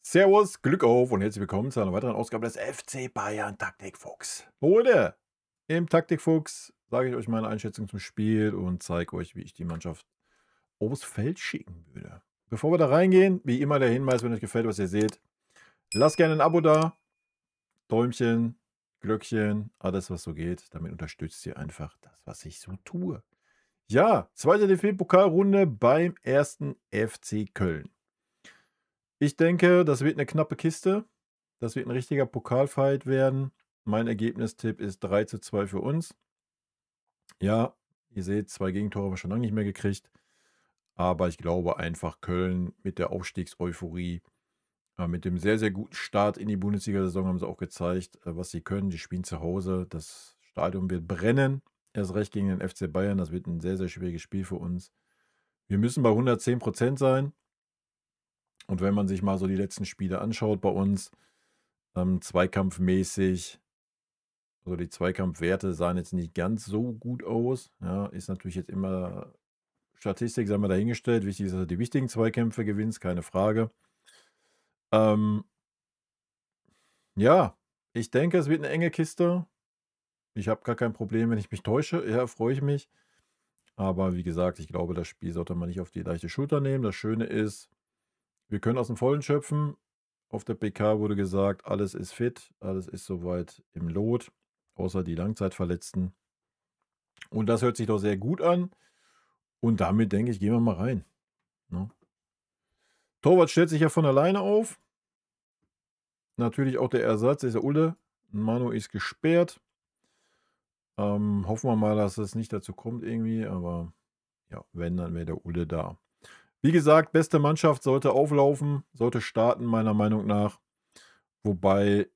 Servus, Glück auf und herzlich willkommen zu einer weiteren Ausgabe des FC Bayern Taktikfuchs. Leute, im Taktikfuchs sage ich euch meine Einschätzung zum Spiel und zeige euch, wie ich die Mannschaft aufs Feld schicken würde. Bevor wir da reingehen, wie immer der Hinweis, wenn euch gefällt, was ihr seht, lasst gerne ein Abo da, Däumchen, Glöckchen, alles was so geht. Damit unterstützt ihr einfach das, was ich so tue. Ja, zweite DFB-Pokalrunde beim ersten FC Köln. Ich denke, das wird eine knappe Kiste. Das wird ein richtiger Pokalfight werden. Mein Ergebnistipp ist 3:2 für uns. Ja, ihr seht, 2 Gegentore haben wir schon lange nicht mehr gekriegt, aber ich glaube einfach Köln mit der Aufstiegseuphorie, mit dem sehr, sehr guten Start in die Bundesliga-Saison haben sie auch gezeigt, was sie können. Die spielen zu Hause. Das Stadion wird brennen. Erst recht gegen den FC Bayern. Das wird ein sehr, sehr schwieriges Spiel für uns. Wir müssen bei 110% sein. Und wenn man sich mal so die letzten Spiele anschaut bei uns, zweikampfmäßig, also die Zweikampfwerte sahen jetzt nicht ganz so gut aus. Ja, ist natürlich jetzt immer Statistik, sagen wir dahingestellt. Wichtig ist, dass du die wichtigen Zweikämpfe gewinnst, keine Frage. Ähm, ja, ich denke, es wird eine enge Kiste. Ich habe gar kein Problem, wenn ich mich täusche. Ja, freue ich mich. Aber wie gesagt, ich glaube, das Spiel sollte man nicht auf die leichte Schulter nehmen. Das Schöne ist, wir können aus dem Vollen schöpfen. Auf der PK wurde gesagt, alles ist fit, alles ist soweit im Lot, außer die Langzeitverletzten. Und das hört sich doch sehr gut an. Und damit denke ich, gehen wir mal rein. Ne? Torwart stellt sich ja von alleine auf. Natürlich auch der Ersatz ist der Ulle. Manu ist gesperrt. Hoffen wir mal, dass es nicht dazu kommt irgendwie. Aber ja, wenn, dann wäre der Ulle da. Wie gesagt, beste Mannschaft sollte auflaufen, sollte starten, meiner Meinung nach. Wobei,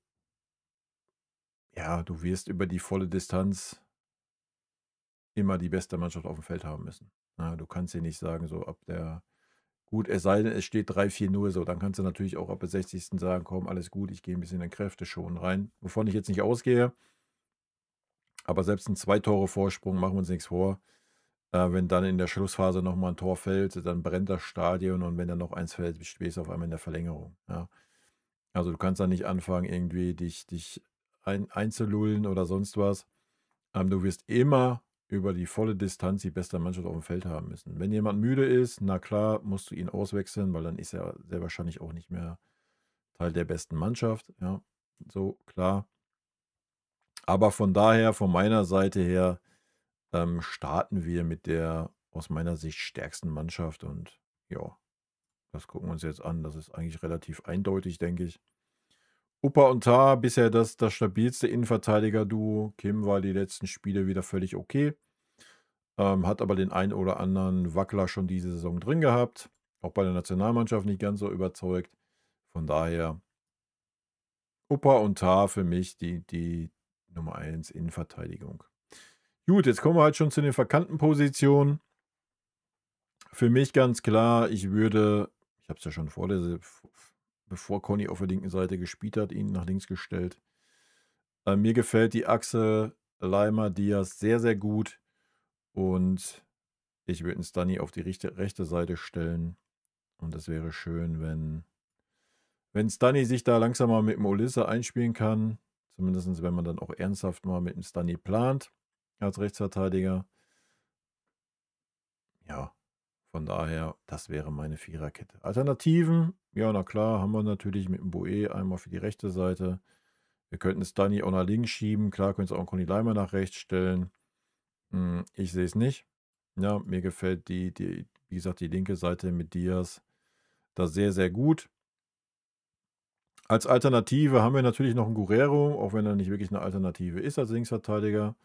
ja, du wirst über die volle Distanz immer die beste Mannschaft auf dem Feld haben müssen. Ja, du kannst hier nicht sagen, so ab der gut, es sei denn, es steht 3-4-0 so, dann kannst du natürlich auch ab der 60. sagen: „Komm, alles gut, ich gehe ein bisschen in Kräfte schon rein“, wovon ich jetzt nicht ausgehe. Aber selbst ein 2 Tore Vorsprung, machen wir uns nichts vor. Wenn dann in der Schlussphase noch mal 'n Tor fällt, dann brennt das Stadion und wenn dann noch eins fällt, stehst du auf einmal in der Verlängerung, ja. Also, du kannst da nicht anfangen, irgendwie dich einzulullen oder sonst was. Du wirst immer über die volle Distanz die beste Mannschaft auf dem Feld haben müssen. Wenn jemand müde ist, na klar, musst du ihn auswechseln, weil dann ist er sehr wahrscheinlich auch nicht mehr Teil der besten Mannschaft, ja, so, klar. Aber von daher, von meiner Seite her, starten wir mit der aus meiner Sicht stärksten Mannschaft und ja, das gucken wir uns jetzt an. Das ist eigentlich relativ eindeutig, denke ich. Uppa und Tah, bisher das stabilste Innenverteidiger-Duo. Kim war die letzten Spiele wieder völlig okay. Hat aber den einen oder anderen Wackler schon diese Saison drin gehabt. Auch bei der Nationalmannschaft nicht ganz so überzeugt. Von daher Uppa und Tah für mich die Nummer 1 Innenverteidigung. Gut, jetzt kommen wir halt schon zu den verkannten Positionen. Für mich ganz klar, ich habe es ja schon bevor Conny auf der linken Seite gespielt hat, ihn nach links gestellt. Mir gefällt die Achse Leimer Diaz sehr, sehr gut und ich würde 'n Stunny auf die rechte Seite stellen und es wäre schön, wenn Stunny sich da langsam mal mit dem Olise einspielen kann, zumindest wenn man dann auch ernsthaft mal mit dem Stunny plant als Rechtsverteidiger. Ja, von daher, das wäre meine Viererkette. Alternativen, ja, na klar, haben wir natürlich mit dem Boe einmal für die rechte Seite. Wir könnten Stunny auch nach links schieben. Klar, könntest auch Conny Leimer nach rechts stellen. Ich sehe es nicht. Ja, mir gefällt wie gesagt, die linke Seite mit Diaz da sehr, sehr gut. Als Alternative haben wir natürlich noch einen Guerrero, auch wenn er nicht wirklich eine Alternative ist als Linksverteidiger.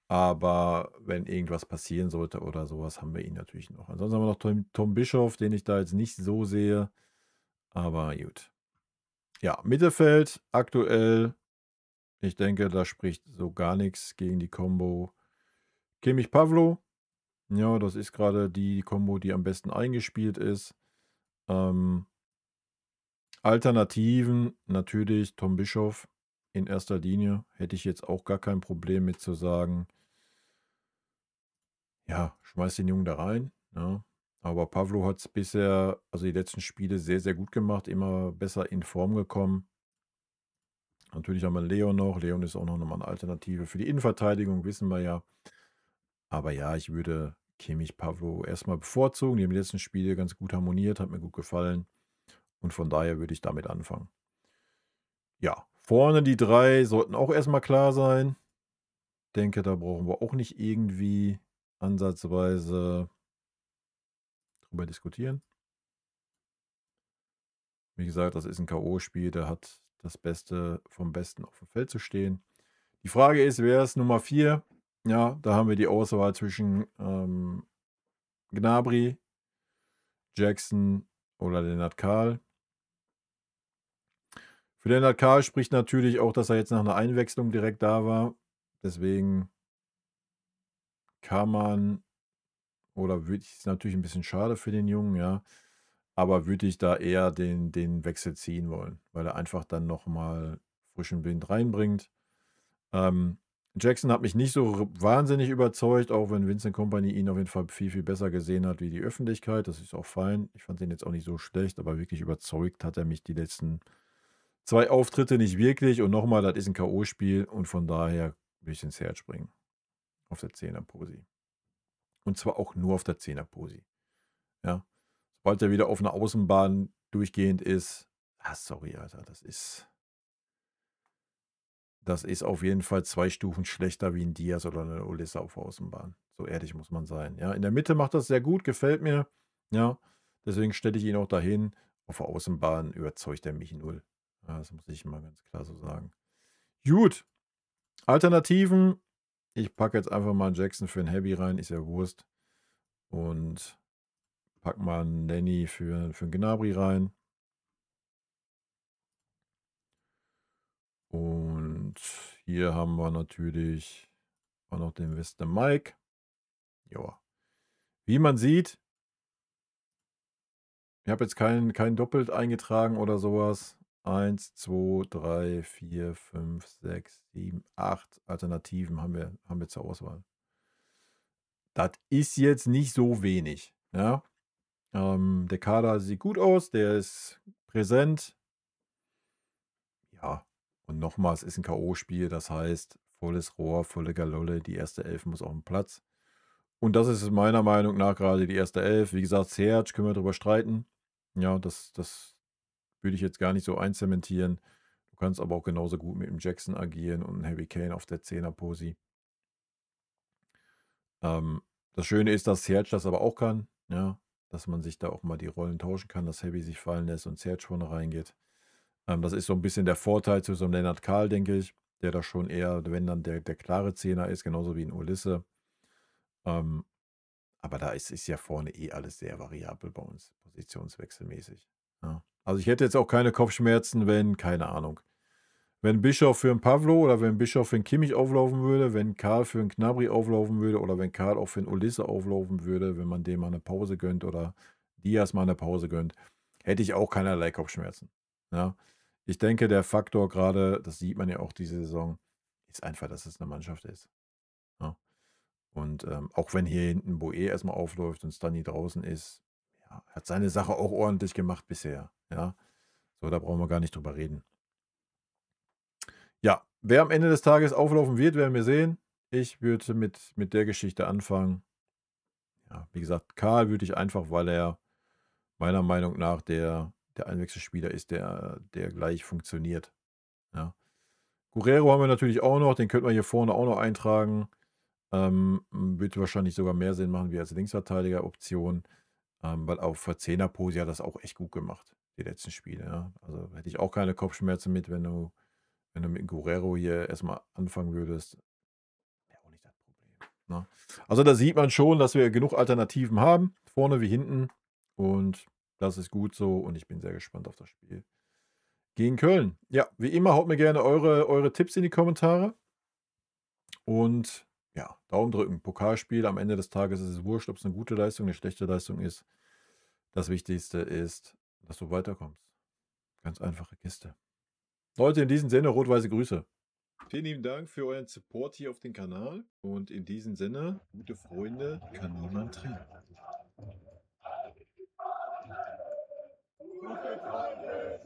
Aber wenn irgendwas passieren sollte oder sowas, haben wir ihn natürlich noch. Ansonsten haben wir noch Tom Bischof, den ich da jetzt nicht so sehe, aber gut. Ja, Mittelfeld aktuell, ich denke, da spricht so gar nichts gegen die Kombo Kimmich-Pavlo. Ja, das ist gerade die Kombo, die am besten eingespielt ist. Ähm, Alternativen natürlich Tom Bischof in erster Linie. Hätte ich jetzt auch gar kein Problem mit zu sagen, ja, schmeiß den Jungen da rein. Ja. Aber Pavlo hat es bisher, also die letzten Spiele, sehr, sehr gut gemacht, immer besser in Form gekommen. Natürlich haben wir Leon noch. Leon ist auch noch mal eine Alternative für die Innenverteidigung, wissen wir ja. Aber ja, ich würde Kimmich, Pavlo erstmal bevorzugen. Die haben die letzten Spiele ganz gut harmoniert, hat mir gut gefallen. Und von daher würde ich damit anfangen. Ja, vorne die drei sollten auch erstmal klar sein. Denke, da brauchen wir auch nicht irgendwie ansatzweise drüber diskutieren. Wie gesagt, das ist ein K.O.-Spiel, der hat das Beste vom Besten auf dem Feld zu stehen. Die Frage ist, wer ist Nummer 4? Ja, da haben wir die Auswahl zwischen Gnabry, Jackson oder Lennart Kahl. Für Lennart Kahl spricht natürlich auch, dass er jetzt nach einer Einwechslung direkt da war. Deswegen kann man, oder würde ich, ist natürlich ein bisschen schade für den Jungen, ja, aber würde ich da eher den Wechsel ziehen wollen, weil er einfach dann nochmal frischen Wind reinbringt. Jackson hat mich nicht so wahnsinnig überzeugt, auch wenn Vincent Kompany ihn auf jeden Fall viel, viel besser gesehen hat wie die Öffentlichkeit. Das ist auch fein. Ich fand ihn jetzt auch nicht so schlecht, aber wirklich überzeugt hat er mich die letzten 2 Auftritte nicht wirklich. Und nochmal, das ist ein K.O.-Spiel und von daher will ich ins Herz springen. Auf der 10er-Posi. Und zwar auch nur auf der 10er-Posi. Ja. Sobald er wieder auf einer Außenbahn durchgehend ist, sorry, Alter, das ist auf jeden Fall 2 Stufen schlechter wie ein Diaz oder eine Olisa auf der Außenbahn. So ehrlich muss man sein. Ja, in der Mitte macht das sehr gut, gefällt mir. Ja, deswegen stelle ich ihn auch dahin. Auf der Außenbahn überzeugt er mich null. Ja, das muss ich mal ganz klar so sagen. Gut, Alternativen. Ich packe jetzt einfach mal einen Jackson für einen Heavy rein, ist ja Wurst. Und pack mal einen Lenny für einen Gnabry rein. Und hier haben wir natürlich auch noch den Wester Mike. Ja. Wie man sieht, ich habe jetzt kein doppelt eingetragen oder sowas. 1, 2, 3, 4, 5, 6, 7, 8 Alternativen haben wir zur Auswahl. Das ist jetzt nicht so wenig. Ja? Der Kader sieht gut aus, der ist präsent. Ja, und nochmal, es ist ein K.O.-Spiel, das heißt, volles Rohr, volle Galolle, die erste Elf muss auf den Platz. Und das ist meiner Meinung nach gerade die erste Elf. Wie gesagt, Serge, können wir darüber streiten. Ja, das würde ich jetzt gar nicht so einzementieren. Du kannst aber auch genauso gut mit dem Jackson agieren und einem Harry Kane auf der 10er-Posi. Das Schöne ist, dass Serge das aber auch kann. Ja, dass man sich da auch mal die Rollen tauschen kann, dass Heavy sich fallen lässt und Serge vorne reingeht. Das ist so ein bisschen der Vorteil zu so einem Lennart Kahl, denke ich, der da schon eher, wenn dann der klare Zehner ist, genauso wie ein Ulisse. Aber da ist ja vorne eh alles sehr variabel bei uns, positionswechselmäßig. Ja. Also ich hätte jetzt auch keine Kopfschmerzen, wenn, keine Ahnung, wenn Bischof für einen Pavlo oder wenn Bischof für einen Kimmich auflaufen würde, wenn Karl für einen Gnabry auflaufen würde oder wenn Karl auch für einen Ulisse auflaufen würde, wenn man dem mal eine Pause gönnt oder Diaz mal eine Pause gönnt, hätte ich auch keinerlei Kopfschmerzen. Ja. Ich denke, der Faktor gerade, das sieht man ja auch diese Saison, ist einfach, dass es eine Mannschaft ist. Ja. Und auch wenn hier hinten Boe erstmal aufläuft und Stani draußen ist, ja, hat seine Sache auch ordentlich gemacht bisher. Ja. So, da brauchen wir gar nicht drüber reden. Ja, wer am Ende des Tages auflaufen wird, werden wir sehen. Ich würde mit der Geschichte anfangen. Ja, wie gesagt, Karl würde ich einfach, weil er meiner Meinung nach der Einwechselspieler ist, der gleich funktioniert. Ja. Guerrero haben wir natürlich auch noch, den könnte man hier vorne auch noch eintragen. Wird wahrscheinlich sogar mehr Sinn machen wie als Linksverteidiger-Option, weil auf der 10er-Pose hat das auch echt gut gemacht, die letzten Spiele. Ja. Also hätte ich auch keine Kopfschmerzen mit, wenn du mit Guerrero hier erstmal anfangen würdest. Wäre auch nicht das Problem. Ne? Also da sieht man schon, dass wir genug Alternativen haben, vorne wie hinten. Und das ist gut so und ich bin sehr gespannt auf das Spiel gegen Köln. Ja, wie immer, haut mir gerne eure Tipps in die Kommentare. Und ja, Daumen drücken. Pokalspiel, am Ende des Tages ist es wurscht, ob es eine gute Leistung, eine schlechte Leistung ist. Das Wichtigste ist, dass du weiterkommst. Ganz einfache Kiste. Leute, in diesem Sinne, rot-weiße Grüße. Vielen lieben Dank für euren Support hier auf dem Kanal. Und in diesem Sinne, gute Freunde kann niemand trennen. Gut getroffen,